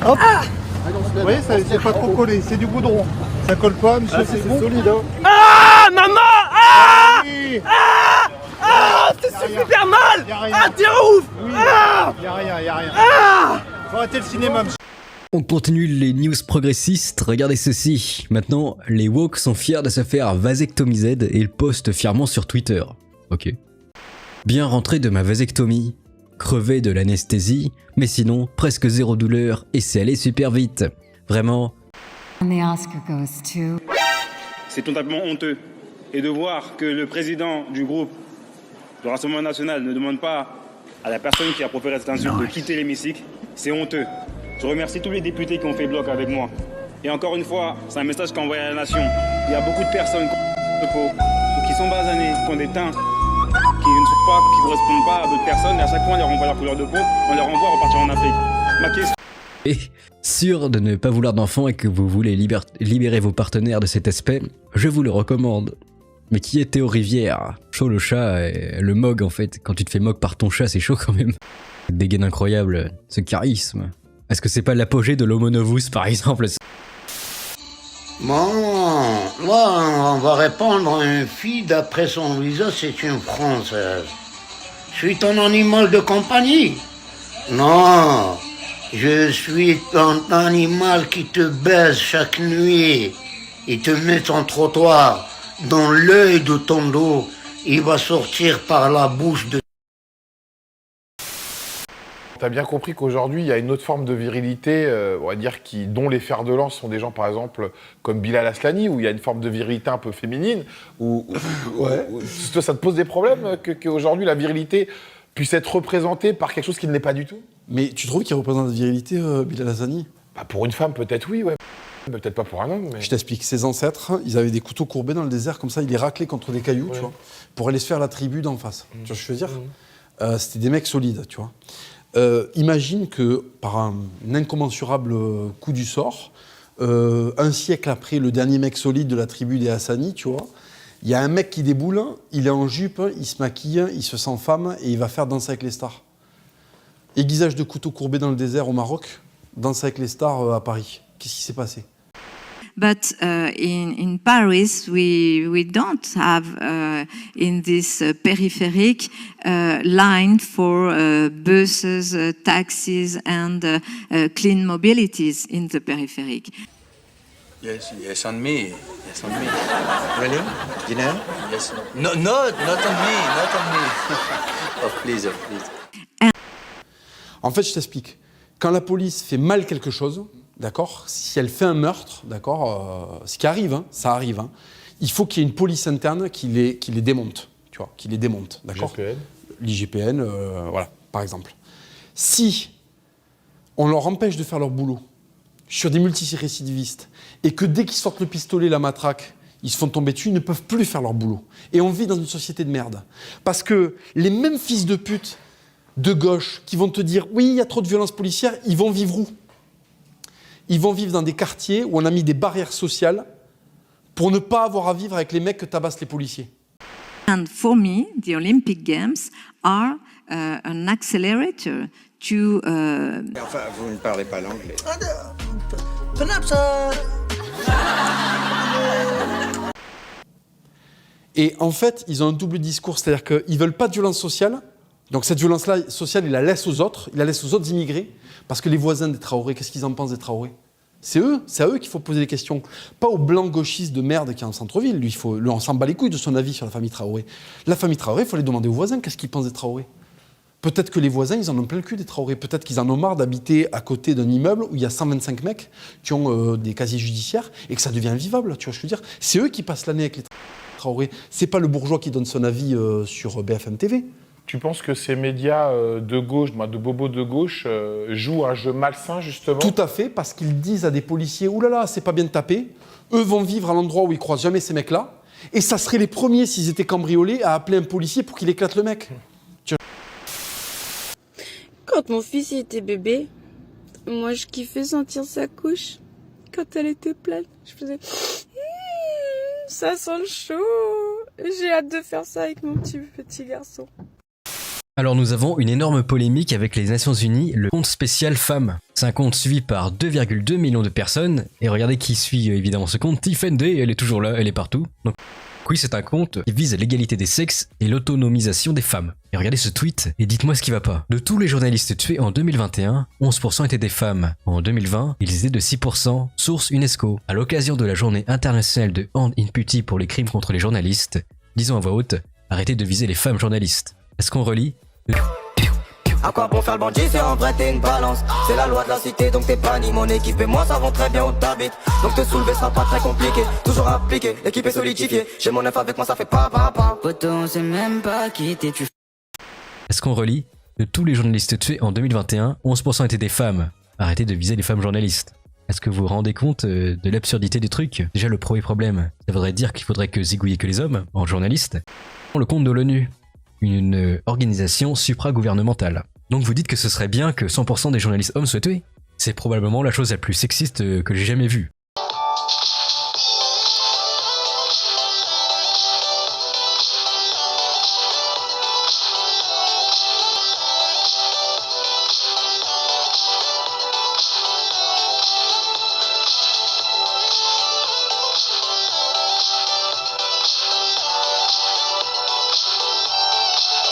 Hop. Vous voyez, c'est pas trop collé, c'est du goudron. Ça colle pas, monsieur, c'est bon. Solide, hein. Ah, maman. Ah, Oui. c'est super mal. Ah, t'es ouf. Oui. Ah, Y'a rien. ah. Faut arrêter le cinéma, monsieur. On continue les news progressistes, regardez ceci. Maintenant, les woke sont fiers de se faire vasectomiser et ils postent fièrement sur Twitter. Ok. Bien rentré de ma vasectomie, crevé de l'anesthésie, mais sinon presque zéro douleur et c'est allé super vite. Vraiment. And the Oscar goes to... C'est totalement honteux. Et de voir que le président du groupe du Rassemblement National ne demande pas à la personne qui a proféré cette insulte de quitter l'hémicycle, c'est honteux. Je remercie tous les députés qui ont fait bloc avec moi. Et encore une fois, c'est un message qu'envoie à la nation. Il y a beaucoup de personnes qui sont basanées, qui ont des teints, qui correspondent pas à d'autres personnes. Et à chaque fois, on les renvoie leur couleur de peau, on les renvoie à repartir en Afrique. Ma question... Et sûr de ne pas vouloir d'enfants et que vous voulez libérer vos partenaires de cet aspect, je vous le recommande. Mais qui est Théo Rivière? Chaud le chat et le mog en fait. Quand tu te fais mog par ton chat, c'est chaud quand même. Cette dégaine incroyable, ce charisme. Est-ce que c'est pas l'apogée de l'homo novus par exemple? Bon, moi, on va répondre à une fille d'après son visa, c'est une Française. Je suis ton animal de compagnie? Non, je suis ton animal qui te baise chaque nuit. Il te met en trottoir dans l'œil de ton dos. Il va sortir par la bouche de... T'as bien compris qu'aujourd'hui, il y a une autre forme de virilité, on va dire, dont les fers de lance sont des gens, par exemple, comme Bilal Aslani, où il y a une forme de virilité un peu féminine, Ouais. Toi, ça te pose des problèmes qu'aujourd'hui, la virilité puisse être représentée par quelque chose qui ne l'est pas du tout? Mais tu trouves qu'il représente la virilité, Bilal Hassani? Bah, pour une femme, peut-être oui, ouais. Peut-être pas pour un homme, mais... Je t'explique, ses ancêtres, ils avaient des couteaux courbés dans le désert, comme ça, ils les raclaient contre des cailloux, tu vois, pour aller se faire la tribu d'en face. Tu vois ce que je veux dire? C'était des mecs solides, tu vois. Imagine que, par un incommensurable coup du sort, un siècle après le dernier mec solide de la tribu des Hassani, tu vois, il y a un mec qui déboule, il est en jupe, il se maquille, il se sent femme et il va faire Danser avec les stars. Aiguisage de couteau courbé dans le désert au Maroc, Danser avec les stars à Paris. Qu'est-ce qui s'est passé? But in Paris, we don't have in this peripheric line for buses, taxis, and clean mobilities in the peripheric. Yes, on me. Yes, on me. Really? You know? Yes. No, not on me. Oh, please. En fait, je t'explique. Quand la police fait mal quelque chose, d'accord, si elle fait un meurtre, d'accord, ce qui arrive, ça arrive, il faut qu'il y ait une police interne qui les démonte, tu vois, qui les démonte, d'accord. L'IGPN, voilà, par exemple. Si on leur empêche de faire leur boulot sur des multirécidivistes et que dès qu'ils sortent le pistolet, la matraque, ils se font tomber dessus, ils ne peuvent plus faire leur boulot. Et on vit dans une société de merde. Parce que les mêmes fils de pute de gauche qui vont te dire « oui, il y a trop de violence policière », ils vont vivre où? Ils vont vivre dans des quartiers où on a mis des barrières sociales pour ne pas avoir à vivre avec les mecs que tabassent les policiers. And for me, the Olympic Games are an accelerator to... Enfin, vous ne parlez pas l'anglais. Et en fait, ils ont un double discours, c'est-à-dire qu'ils ne veulent pas de violence sociale. Donc cette violence-là sociale, ils la laissent aux autres immigrés, parce que les voisins des Traoré, qu'est-ce qu'ils en pensent des Traoré? C'est à eux qu'il faut poser des questions, pas aux blancs gauchistes de merde qui est en centre-ville. Lui, on s'en bat les couilles de son avis sur la famille Traoré. La famille Traoré, il faut les demander aux voisins qu'est-ce qu'ils pensent des Traoré. Peut-être que les voisins, ils en ont plein le cul des Traoré. Peut-être qu'ils en ont marre d'habiter à côté d'un immeuble où il y a 125 mecs qui ont des casiers judiciaires et que ça devient invivable, tu vois ce que je veux dire? C'est eux qui passent l'année avec les Traoré. C'est pas le bourgeois qui donne son avis sur BFM TV. Tu penses que ces médias de gauche, de bobos de gauche, jouent un jeu malsain, justement? Tout à fait, parce qu'ils disent à des policiers « Ouh là là, c'est pas bien de taper ». Eux vont vivre à l'endroit où ils croisent jamais ces mecs-là. Et ça serait les premiers, s'ils étaient cambriolés, à appeler un policier pour qu'il éclate le mec. Quand mon fils était bébé, moi je kiffais sentir sa couche. Quand elle était pleine, je faisais « ça sent le chaud ». J'ai hâte de faire ça avec mon petit garçon. Alors nous avons une énorme polémique avec les Nations Unies, le compte spécial femmes. C'est un compte suivi par 2,2 millions de personnes, et regardez qui suit évidemment ce compte, Tiffen Day, elle est toujours là, elle est partout. Donc oui, c'est un compte qui vise l'égalité des sexes et l'autonomisation des femmes. Et regardez ce tweet, et dites-moi ce qui va pas. De tous les journalistes tués en 2021, 11% étaient des femmes. En 2020, ils étaient de 6%, source UNESCO. À l'occasion de la journée internationale de Hand Impunity pour les crimes contre les journalistes, disons à voix haute, arrêtez de viser les femmes journalistes. Est-ce qu'on relit? À quoi bon faire le bandit si en vrai t'es une balance? C'est la loi de la cité donc t'es pas ni mon équipe et moi savons très bien où t'habites. Donc te soulever sera pas très compliqué, toujours appliqué, l'équipe est solidifiée. J'ai mon œuf avec moi ça fait pas. Poto on sait même pas qui t'es tu. Est-ce qu'on relit? De tous les journalistes tués en 2021, 11% étaient des femmes. Arrêtez de viser les femmes journalistes. Est-ce que vous vous rendez compte de l'absurdité du truc? Déjà le premier problème, ça voudrait dire qu'il faudrait que zigouiller que les hommes, en journalistes. Le compte de l'ONU, une organisation supra-gouvernementale. Donc vous dites que ce serait bien que 100% des journalistes hommes soient tués? C'est probablement la chose la plus sexiste que j'ai jamais vue.